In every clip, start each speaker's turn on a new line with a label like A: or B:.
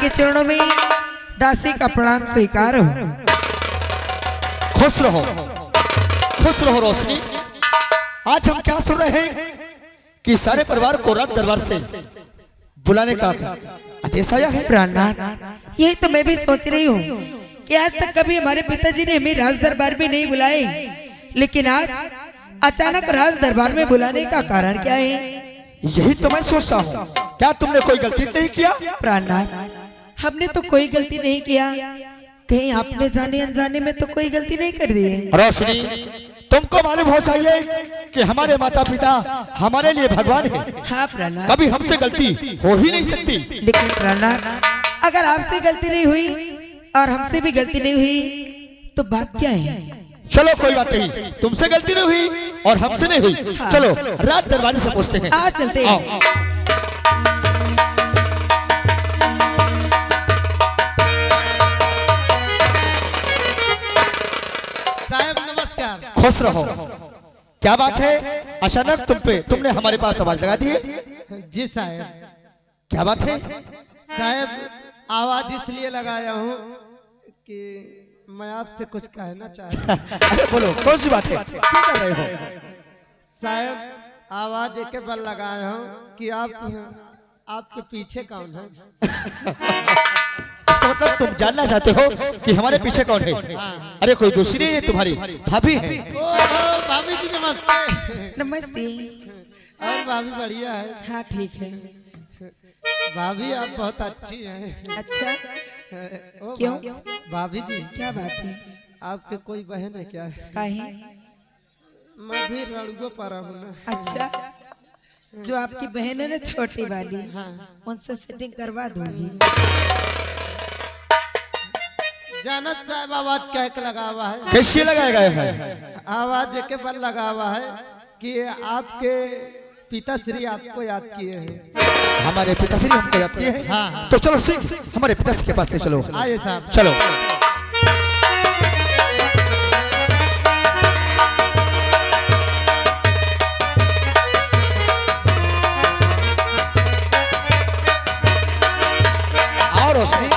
A: के चरणों में दासी का प्रणाम स्वीकार हो।
B: खुश रहो रोशनी। आज हम क्या सुन रहे हैं कि सारे परिवार को राज दरबार से बुलाने का आदेश आया है।
A: प्राणनाथ, यही तो मैं भी सोच रही हूँ कि आज तक कभी हमारे पिताजी ने हमें राज दरबार में नहीं बुलाए, लेकिन आज अचानक राज दरबार में बुलाने का कारण क्या है?
B: यही तो मैं सोचता हूँ, क्या तुमने कोई गलती नहीं किया?
A: प्राणनाथ, हमने तो कोई गलती नहीं किया, कहीं आपने जाने अनजाने में तो कोई गलती नहीं कर दी है।
B: रोशनी, तुमको मालूम हो चाहिए कि हमारे माता पिता हमारे लिए भगवान है।
A: हाँ प्राणनाथ,
B: कभी हमसे गलती हो ही नहीं सकती।
A: लेकिन प्राणनाथ, अगर आपसे गलती नहीं हुई और हमसे भी गलती नहीं हुई तो बात क्या है?
B: चलो कोई बात नहीं, तुमसे गलती नहीं हुई और हमसे नहीं हुई। हाँ। चलो राज दरबार से पूछते हैं।
A: आज चलते हैं।
C: साहब नमस्कार।
B: खुश रहो। क्या बात है, अचानक तुमने हमारे पास सवाल लगा दिए?
C: जी साहब।
B: क्या बात है?
C: साहब आवाज इसलिए लगाया हूँ कि मैं आपसे कुछ कहना चाहता हूँ।
B: अरे बोलो, कौन सी बात है, क्या कर रहे हो?
C: साहब आवाज एक बार लगाया हूँ कि आपके पीछे कौन है?
B: इसका मतलब तुम जानना चाहते हो कि हमारे पीछे कौन है?
C: हाँ।
B: अरे कोई दूसरी नहीं है, तुम्हारी भाभी है।
C: भाभी जी नमस्ते।
A: नमस्ते।
C: और भाभी बढ़िया है?
A: हाँ ठीक है।
C: भाभी आप बहुत अच्छी हैं।
A: अच्छा,
C: ओ
A: क्यों?
C: भाभी जी
A: क्या बात है?
C: आपके कोई बहन है क्या?
A: काहे?
C: मैं भी रड़ुआ पर हूँ ना।
A: अच्छा, जो आपकी बहन है ना छोटी वाली,
C: हाँ।
A: उनसे सेटिंग करवा दूंगी।
C: जानत साहब आवाज कह के लगा हुआ है।
B: कैसे लगाया गया है?
C: आवाज के बल लगा हुआ है कि आपके पिताश्री आपको याद किए हैं।
B: हमारे पिताश्री हमको याद किए हैं।
C: हाँ।
B: तो चलो सिख हमारे पिताश्री के पास ले चलो।
C: आइए साहब।
B: चलो। आओ रोशनी।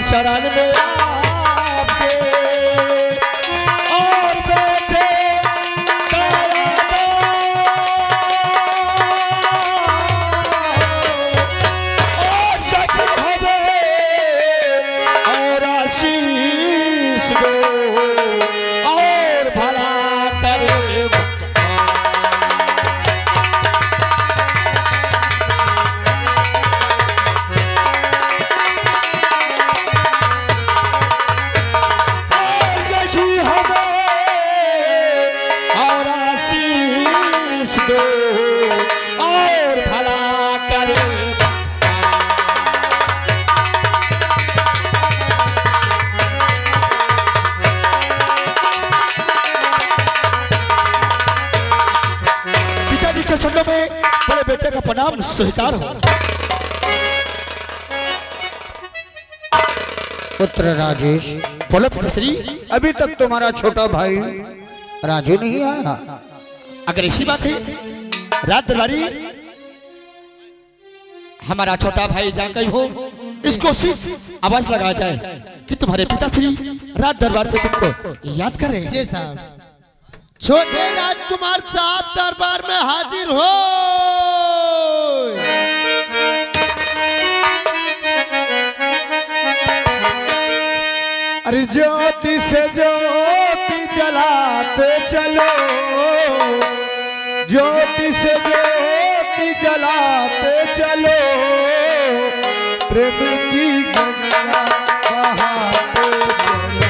B: चरण में आपके और बेटे और सखी हवे और आशीष दो और भला करे। और भला करे। पिताजी के चरणों में बड़े बेटे का प्रणाम स्वीकार हो।
D: पुत्र राजेश,
B: बोलो पिताश्री।
D: अभी तक तुम्हारा छोटा भाई राजू नहीं आया।
B: अगर ऐसी बात है रात दरबारी हमारा छोटा भाई जाकर हो इसको सिर्फ आवाज लगाया जाए कि तुम्हारे पिताश्री रात दरबार पे तुमको याद कर रहे हैं।
C: जी साहब। छोटे राजकुमार साहब दरबार में हाजिर हो।
B: अरे ज्योति से ज्योति जलाते चलो, ज्योति से ज्योति जलाते चलो, प्रेम की गंगा बहाते चलो,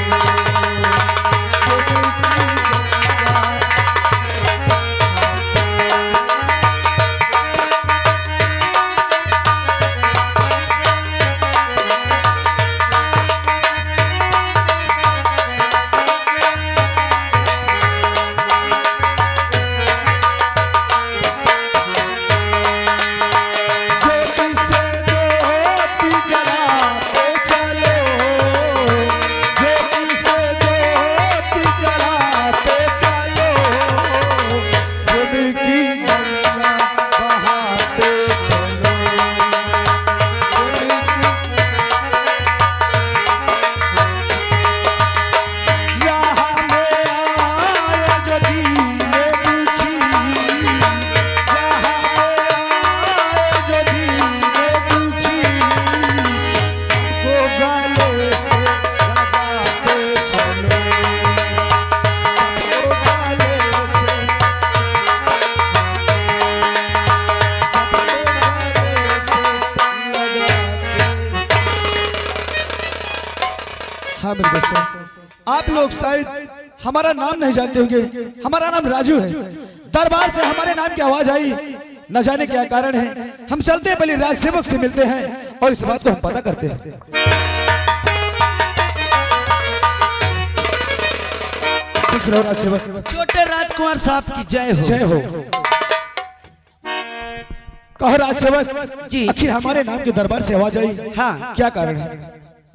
B: प्रेम की गंगा। हाँ मेरे दोस्तों, आप लोग शायद हमारा नाम नहीं जानते होंगे। हमारा नाम राजू है। दरबार से हमारे नाम की आवाज आई, न जाने क्या कारण है। हम चलते हैं बलि राज सेवक से मिलते हैं और इस बात को हम पता करते हैं। राज सेवक।
A: छोटे राजकुमार साहब की जय हो।
B: जय हो। कहो राज सेवक
A: जी।
B: आखिर हमारे नाम के दरबार से आवाज आई,
A: हाँ।
B: क्या कारण है?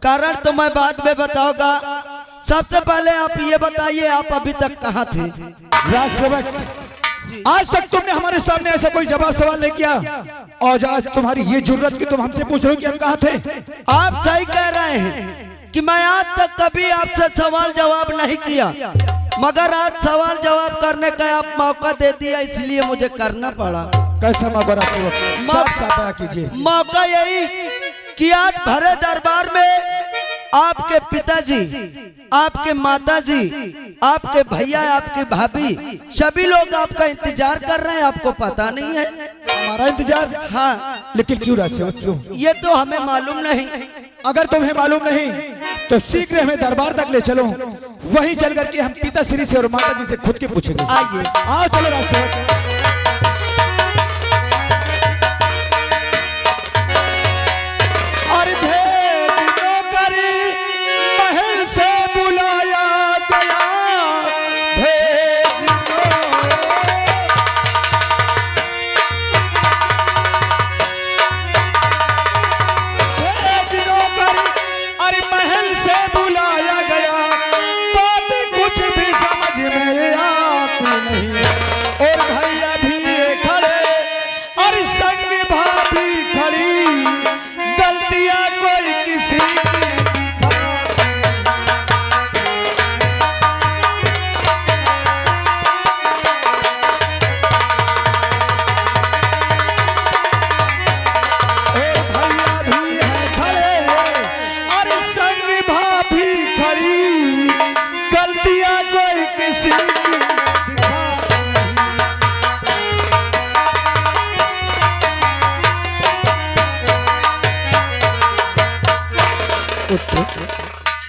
A: कारण तो मैं बाद में बताऊंगा। सबसे पहले आप ये बताइए, आप अभी तक कहाँ थे?
B: राज सेवक, आज तक तुमने हमारे सामने ऐसा कोई जवाब सवाल नहीं किया और आज तुम्हारी ये जुर्रत कि तुम हमसे पूछ रहे हो कि हम कहाँ थे।
A: आप सही कह रहे हैं कि मैं आज तक कभी आपसे सवाल जवाब नहीं किया, मगर आज सवाल जवाब करने का आप मौका दे दिया, इसलिए मुझे करना पड़ा।
B: कैसा मौका सेवक, साफ साफ बयां कीजिए।
E: मौका यही कि आज भरे दरबार में आपके पिताजी, आपके माताजी, आपके भैया, आपके भाभी, सभी लोग आपका इंतजार कर रहे हैं। आपको पता नहीं है?
B: हमारा इंतजार?
E: हाँ।
B: लेकिन क्यों राज सेवक, क्यों?
E: ये तो हमें मालूम नहीं।
B: अगर तुम्हें मालूम नहीं तो शीघ्र हमें दरबार तक ले चलो, वहीं चल करके हम पिता श्री से और माता जी से खुद के पूछेंगे।
E: आइए।
B: आओ चलो राज सेवक।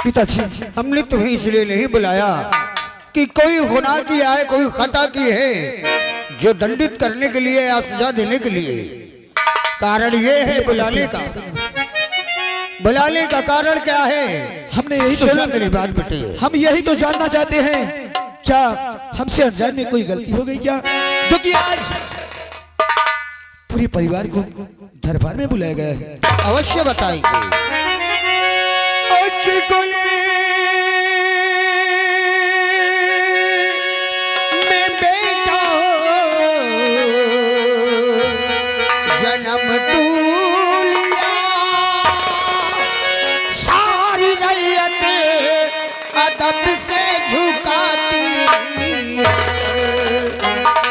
B: पिताजी,
D: हमने तुम्हें इसलिए नहीं बुलाया कि कोई गुनाह किया है, कोई खता की है जो दंडित करने के लिए या सजा देने के लिए। कारण ये है बुलाने का। बुलाने का कारण क्या है?
B: हमने यही तो
D: सुनो मेरी बात बेटे,
B: हम यही तो जानना चाहते हैं, क्या हमसे अनजान में कोई गलती हो गई क्या, जो कि आज पूरे परिवार को दरबार में बुलाया गया है?
D: अवश्य बताएंगे। मैं बेटा जन्म तू लिया, सारी रैयत अदब से झुकाती,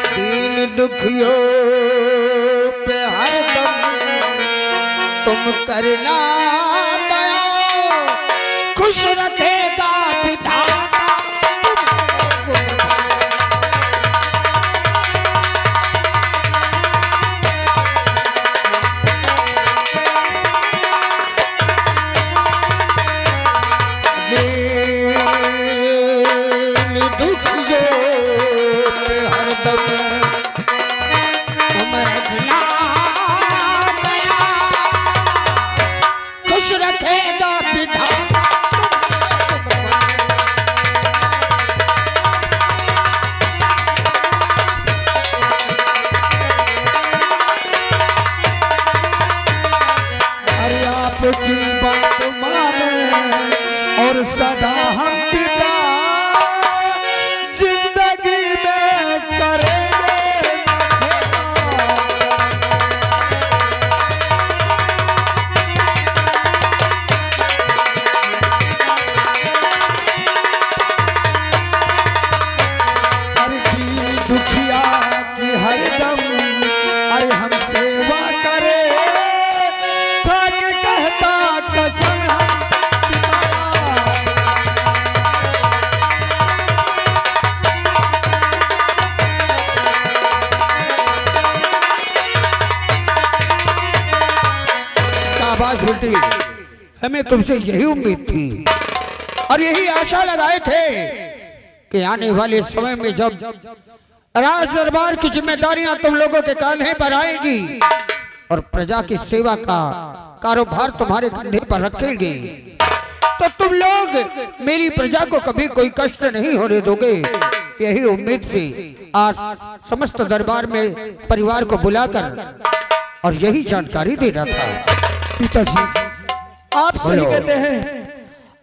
D: दीन दुखियों पे हरदम तुम करना खुश रखेगा विधाता। दुख जो पे हरदम तुम रखना दया, खुश रखेगा विधाता।
B: की बात माने और सदा हम पिता जिंदगी में करेंगे। अरे दीन दुखिया की हरदम अरे हम सेवा करें,
D: बेटी, हमें तुमसे यही उम्मीद थी और यही आशा लगाए थे कि आने वाले समय में जब राज दरबार की जिम्मेदारियां तुम लोगों के कांधे पर आएंगी और प्रजा की सेवा का कारोबार तुम्हारे कंधे पर रखेंगे, तो तुम लोग मेरी प्रजा को कभी कोई कष्ट नहीं होने दोगे। यही उम्मीद से आज समस्त दरबार में परिवार को बुलाकर और यही जानकारी देना था।
B: पिताजी, आप सही कहते हैं।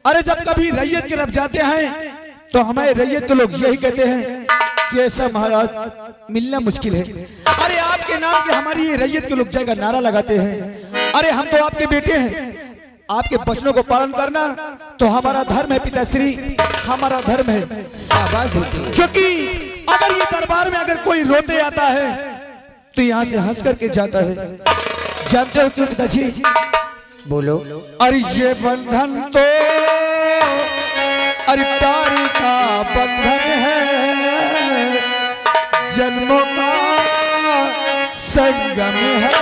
B: अरे जब कभी रैयत की तरफ जाते हैं तो हमारे रैयत के लोग यही कहते हैं कि ऐसा महाराज मिलना मुश्किल है। अरे आपके नाम के हमारी ये रैयत के लोग जगह नारा लगाते हैं। अरे हम तो आपके बेटे हैं, आपके वचनों को पालन करना तो हमारा धर्म है पिताश्री, हमारा धर्म है।
D: शाबाश बेटी।
B: क्योंकि अगर ये दरबार में अगर कोई रोते आता है तो यहाँ से हंस करके जाता है। जानते हो क्यों पिताजी?
D: बोलो।
B: अरे ये बंधन तो अरे प्यार का बंधन है, जन्मों का संगम है।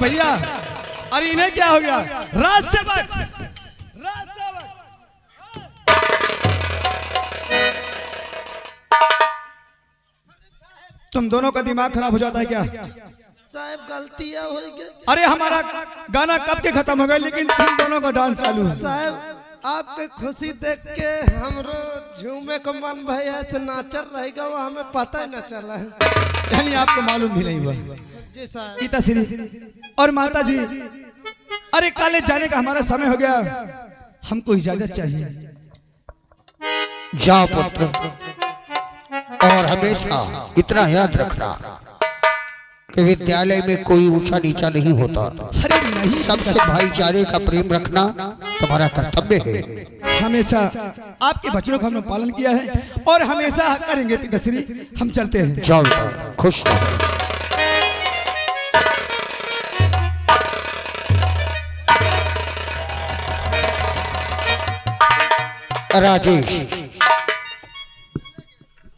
B: भैया, अरे इन्हें क्या हो गया? राज सेवक, राज सेवक। तुम दोनों का दिमाग खराब हो जाता है क्या?
E: साहब गलतियां हो गई।
B: अरे हमारा गाना कब के खत्म हो गया, लेकिन तुम दोनों का डांस चालू है।
C: साहब आपके खुशी देख के हमरो झूमे को मन भैया से नाचर रहेगा, वो हमें पता ही न चला है।
B: यानी आपको मालूम भी नहीं हुआ?
C: जी साहब।
B: पिताश्री और माता जी, अरे कॉलेज जाने का हमारा समय हो गया, हमको इजाजत चाहिए।
D: जाओ पुत्र, और हमेशा इतना याद रखना कि विद्यालय में कोई ऊंचा नीचा नहीं होता।
B: अरे नहीं,
D: सबसे भाईचारे का प्रेम रखना तुम्हारा कर्तव्य है।
B: हमेशा आपके वचनों का हमने पालन किया है और हमेशा करेंगे पिताश्री। हम चलते हैं।
D: जाओ बेटा, खुश रहो। राजेश,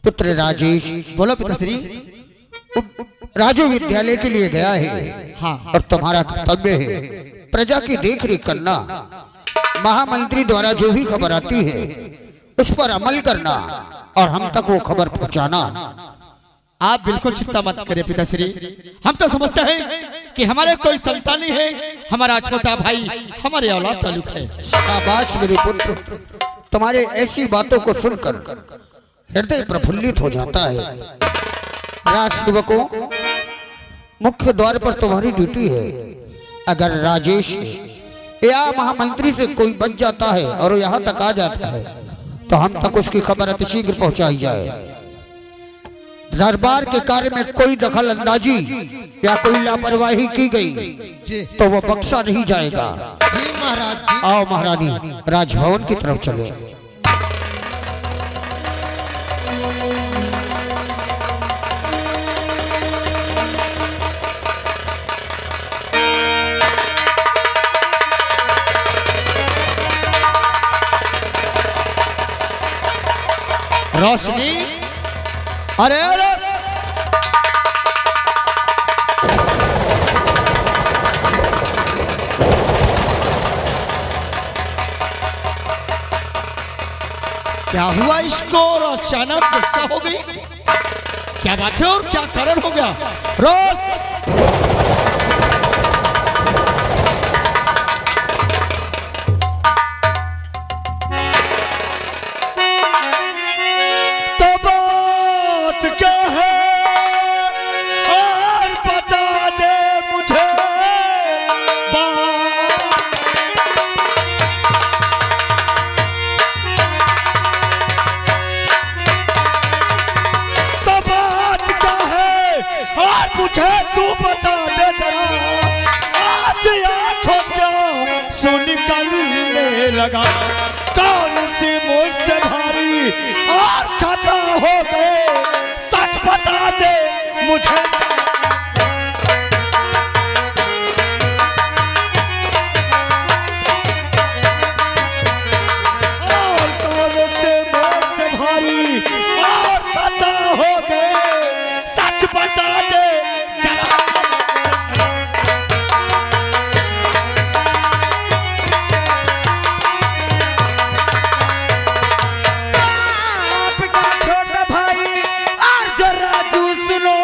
D: पुत्र राजेश,
B: बोलो पिताश्री।
D: राजू विद्यालय के लिए गया है।
B: हाँ।
D: और तुम्हारा कर्तव्य है प्रजा की देख रेख करना, महामंत्री द्वारा जो भी खबर आती है उस पर अमल करना और हम तक वो खबर पहुंचाना।
B: आप बिल्कुल चिंता मत करें पिताश्री। हम तो समझते हैं कि हमारे कोई संतान नहीं है, हमारा छोटा भाई हमारे औलाद ताल्लुक है।
D: शाबाश मेरे पुत्र, तुम्हारे ऐसी बातों को सुनकर हृदय प्रफुल्लित हो जाता है। राजसेवकों, मुख्य द्वार पर तुम्हारी ड्यूटी है। अगर राजेश या महामंत्री से कोई बच जाता है और यहाँ तक आ जाता है तो हम तक उसकी खबर अतिशीघ्र पहुंचाई जाए। दरबार के कार्य में कोई दखल अंदाजी या कोई लापरवाही की गई तो वो बख्शा नहीं जाएगा।
C: जी महाराज जी।
D: आओ महारानी, राजभवन की तरफ चले।
B: रोशनी, अरे अरे क्या हुआ इसको और अचानक गुस्सा हो गई? क्या बात है और क्या कारण हो गया? रोज तो बात क्या है और बता दे मुझे। तो बात क्या है और मुझे तू बता दे जरा। आज आंखों क्या सुन निकलने लगा, कौन सी मुझसे भारी और खता हो गए, सच बता दे मुझे। और कौन से मुझसे भारी और खता हो गए, सच बता दे जरा।
A: आपका छोटा भाई और जो राजू सुनो,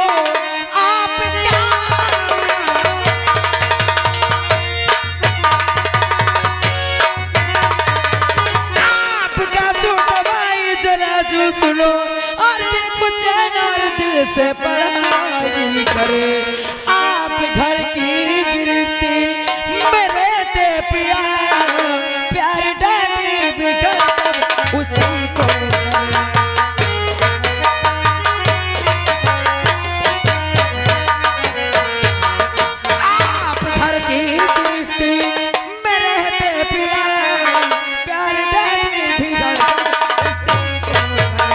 A: आपका छोटा भाई जो राजू सुनो और देखो चैन और दिल से पढ़ाई करे। आप घर की गृहस्थी में रहते प्यार, प्यार डाली बिगड़ उसी को करे। आप घर की गृहस्थी में रहते प्यार, प्यार डाली बिगड़ उसी को करे।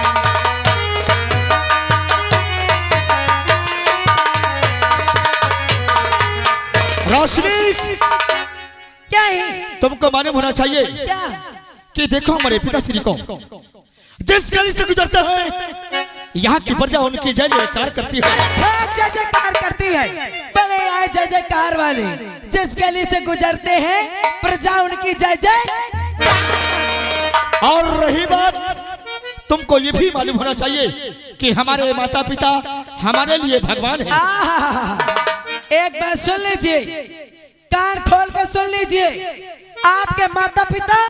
B: रोशनी,
A: क्या है?
B: तुमको मालूम होना चाहिए
A: क्या?
B: कि देखो हमारे पिताश्री को जिस गली से गुजरते हैं यहाँ की प्रजा उनकी जय जयकार करती है।
A: ठीक जय जयकार करती है, बड़े आए जय जयकार वाले। जिस गली से गुजरते हैं प्रजा उनकी जय जय।
B: और रही बात, तुमको ये भी मालूम होना चाहिए कि हमारे माता पिता हमारे लिए भगवान है।
A: एक बात सुन लीजिए, कान खोल कर सुन लीजिए। आपके माता पिता